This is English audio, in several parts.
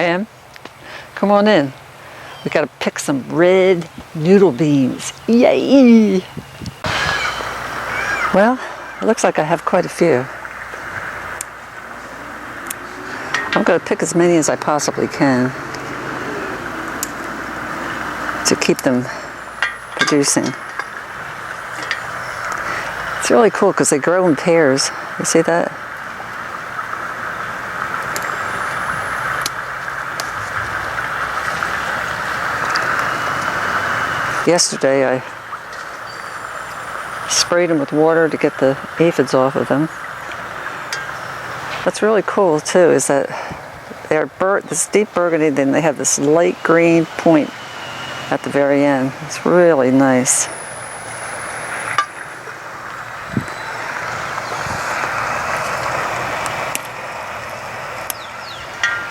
I am. Come on in. We gotta pick some red noodle beans. Yay! Well, it looks like I have quite a few. I'm gonna pick as many as I possibly can to keep them producing. It's really cool because they grow in pairs. You see that? Yesterday I sprayed them with water to get the aphids off of them. What's really cool too is that they're this deep burgundy, then they have this light green point at the very end. It's really nice.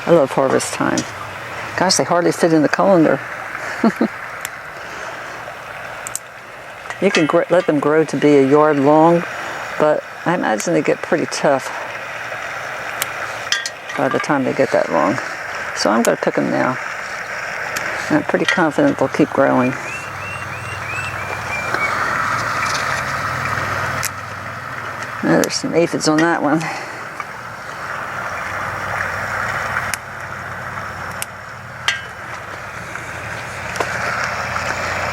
I love harvest time. Gosh, they hardly fit in the colander. You can let them grow to be a yard long, but I imagine they get pretty tough by the time they get that long. So I'm going to pick them now. And I'm pretty confident they'll keep growing. There's some aphids on that one.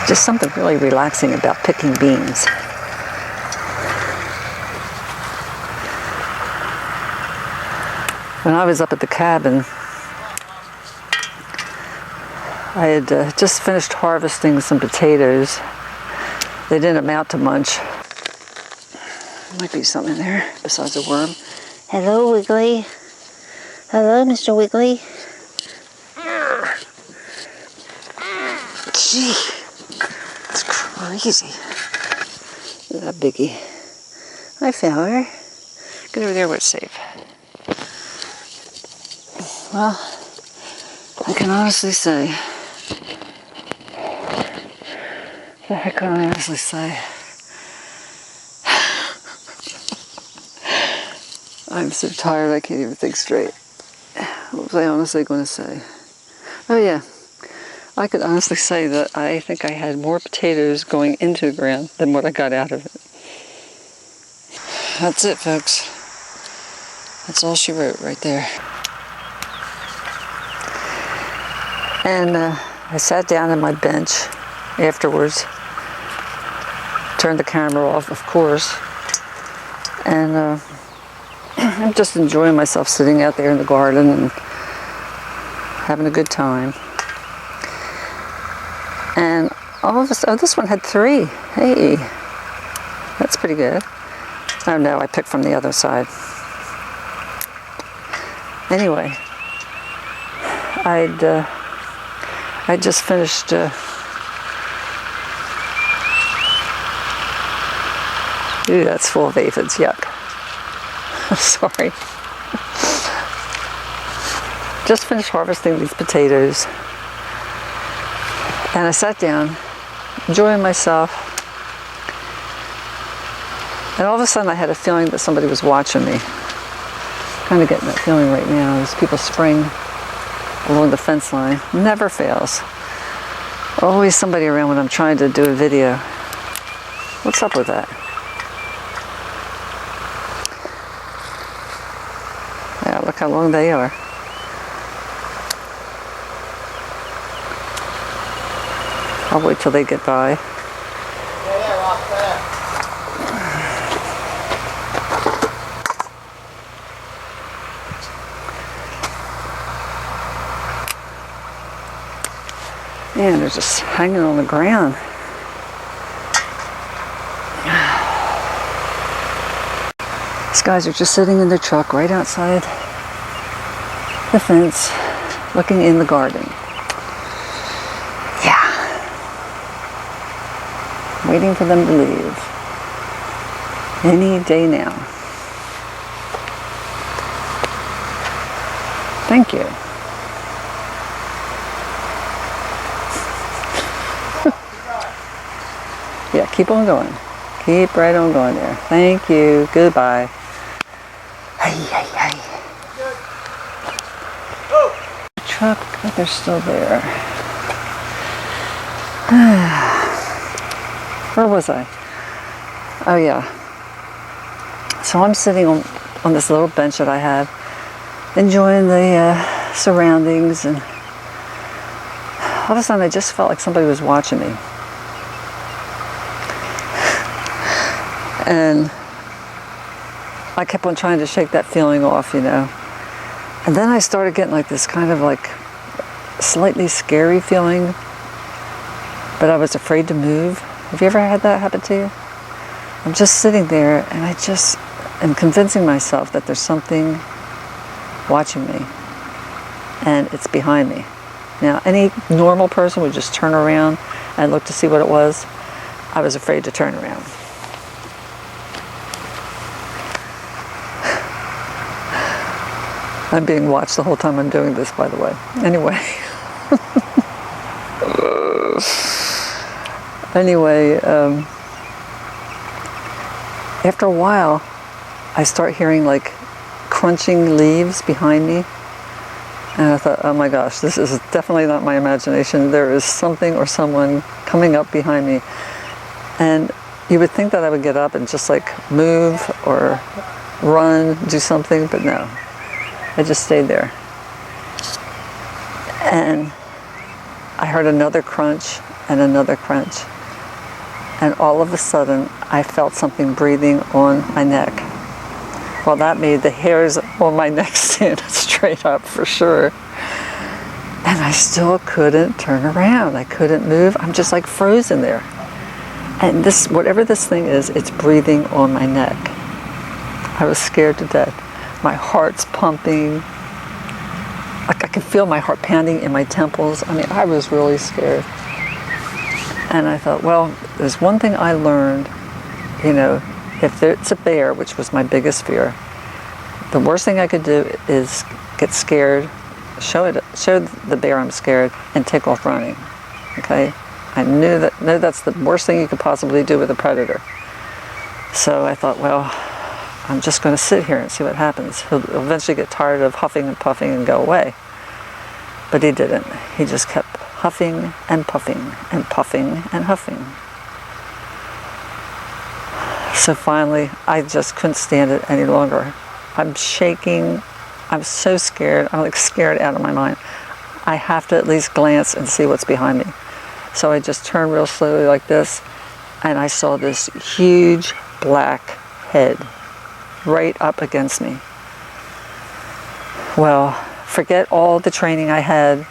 Just something really relaxing about picking beans. When I was up at the cabin, I had just finished harvesting some potatoes. They didn't amount to much. There might be something in there besides a worm. Hello, Wiggly. Hello, Mr. Wiggly. Gee. Crazy. Look at that biggie. I found her. Get over there where it's safe. Well, I can honestly say, the heck can I honestly say? I'm so tired I can't even think straight. What was I honestly going to say? Oh yeah. I could honestly say that I think I had more potatoes going into the ground than what I got out of it. That's it, folks. That's all she wrote right there. And I sat down on my bench afterwards, turned the camera off, of course, and I'm just enjoying myself sitting out there in the garden and having a good time. And all of a sudden, oh, this one had 3. Hey, that's pretty good. Oh no, I picked from the other side. Anyway, I just finished ooh, that's full of aphids, yuck. I'm sorry. Just finished harvesting these potatoes. And I sat down, enjoying myself. And all of a sudden I had a feeling that somebody was watching me. Kind of getting that feeling right now. There's people spraying along the fence line. Never fails. Always somebody around when I'm trying to do a video. What's up with that? Yeah, look how long they are. I'll wait till they get by. Yeah, they're off there. Man, they're just hanging on the ground. These guys are just sitting in their truck right outside the fence, looking in the garden. Yeah. Waiting for them to leave. Any day now. Thank you. Yeah, keep on going. Keep right on going there. Thank you. Goodbye. Hey, hey, hey. truck, but they're still there. Where was I? Oh yeah. So I'm sitting on this little bench that I have, enjoying the surroundings, and all of a sudden I just felt like somebody was watching me. And I kept on trying to shake that feeling off, you know. And then I started getting like this kind of like slightly scary feeling, but I was afraid to move. Have you ever had that happen to you? I'm just sitting there and I just am convincing myself that there's something watching me and it's behind me. Now, any normal person would just turn around and look to see what it was. I was afraid to turn around. I'm being watched the whole time I'm doing this, by the way. Anyway. After a while, I start hearing like crunching leaves behind me. And I thought, oh my gosh, this is definitely not my imagination. There is something or someone coming up behind me. And you would think that I would get up and just like move or run, do something, but no. I just stayed there. And I heard another crunch and another crunch. And all of a sudden, I felt something breathing on my neck. Well, that made the hairs on my neck stand straight up for sure. And I still couldn't turn around. I couldn't move. I'm just like frozen there. And this, whatever this thing is, it's breathing on my neck. I was scared to death. My heart's pumping. Like I could feel my heart pounding in my temples. I mean, I was really scared. And I thought, well, there's one thing I learned, you know, if it's a bear, which was my biggest fear, the worst thing I could do is get scared, show the bear I'm scared, and take off running. Okay? I knew that's the worst thing you could possibly do with a predator. So I thought, well, I'm just going to sit here and see what happens. He'll eventually get tired of huffing and puffing and go away. But he didn't. He just kept huffing and puffing and puffing and huffing. So finally, I just couldn't stand it any longer. I'm shaking. I'm so scared. I'm like scared out of my mind. I have to at least glance and see what's behind me. So I just turned real slowly like this, and I saw this huge black head right up against me. Well, forget all the training I had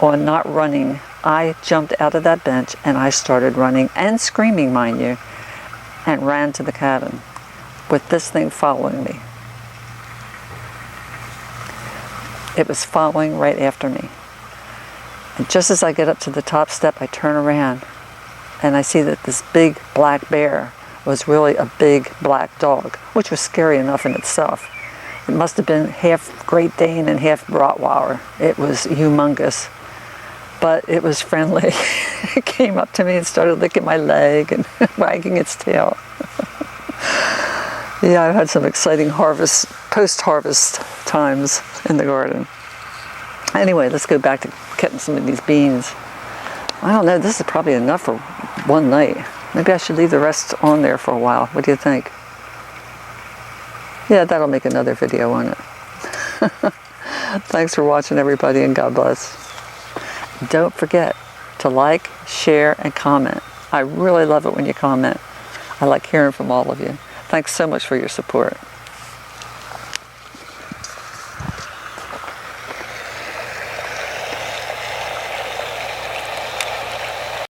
on not running. I jumped out of that bench and I started running and screaming, mind you, and ran to the cabin with this thing following me. It was following right after me. And just as I get up to the top step, I turn around and I see that this big black bear was really a big black dog, which was scary enough in itself. It must have been half Great Dane and half Rottweiler. It was humongous, but it was friendly. It came up to me and started licking my leg and wagging its tail. Yeah, I've had some exciting post-harvest times in the garden. Anyway, let's go back to getting some of these beans. I don't know, this is probably enough for one night. Maybe I should leave the rest on there for a while. What do you think? Yeah, that'll make another video on it. Thanks for watching, everybody, and God bless. Don't forget to like, share, and comment. I really love it when you comment. I like hearing from all of you. Thanks so much for your support.